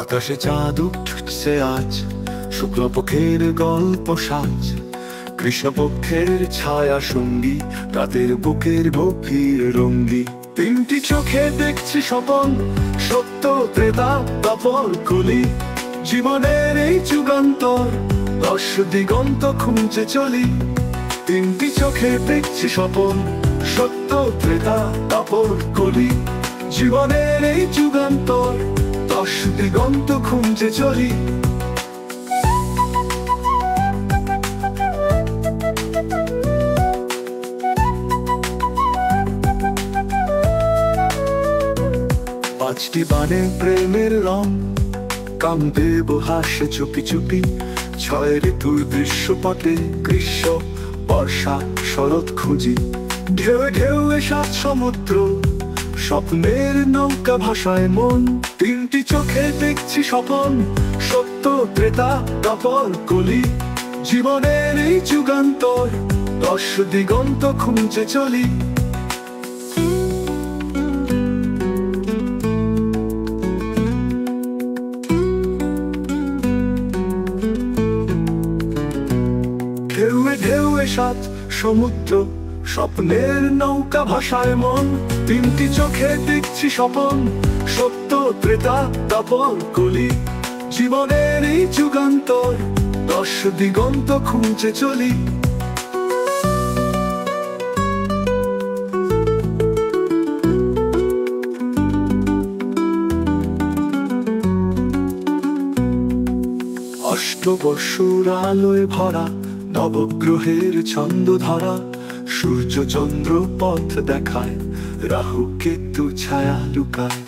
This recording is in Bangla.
আকাশে চাঁদ উঠছে আজ, শুক্লপক্ষের গল্প সাজ। কৃষ্ণপক্ষের ছায়া সঙ্গী, রাতের বুকের গভীর রঙ্গি। তিনটি চোখে দেখছি স্বপন, সত্য ত্রেতা দ্বাপর কলি। জীবনের এই যুগান্তর, দশ দিগন্ত খুঁজে চলি। তিনটি চোখে দেখছি স্বপন, সত্য ত্রেতা দ্বাপর কলি। জীবনের এই যুগান্তর, দশ দিগন্ত খুঁজে চলি। পাঁচটি বানে প্রেমের রং, কামদেব হাসে চুপি চুপি। ছয় ঋতুর দৃশ্যপটে গ্রীষ্ম, বর্ষা, শরৎ খুঁজি। ঢেউ ঢেউ সাত সমুদ্র, স্বপ্নের নৌকা ভাষায় মন। তিনটি চোখে দেখছি স্বপন, সত্য ত্রেতা দ্বাপর কলি। জীবনের এই যুগান্তর, দশ দিগন্ত খুঁজে চলি। ঢেউয়ে ঢেউয়ে সাত সমুদ্র, স্বপ্নের নৌকা ভাষায় মন। তিনটি চোখে দেখছি স্বপন, সত্য ত্রেতা দ্বাপর কলি। জীবনের এই যুগান্তর, দশ দিগন্ত খুঁজে চলি। অষ্টবসুর আলোয় ভরা, নবগ্রহের ছন্দ ধরা। সূর্য চন্দ্র পথ দেখায়, রাহু কেতু ছায়া লুকায়।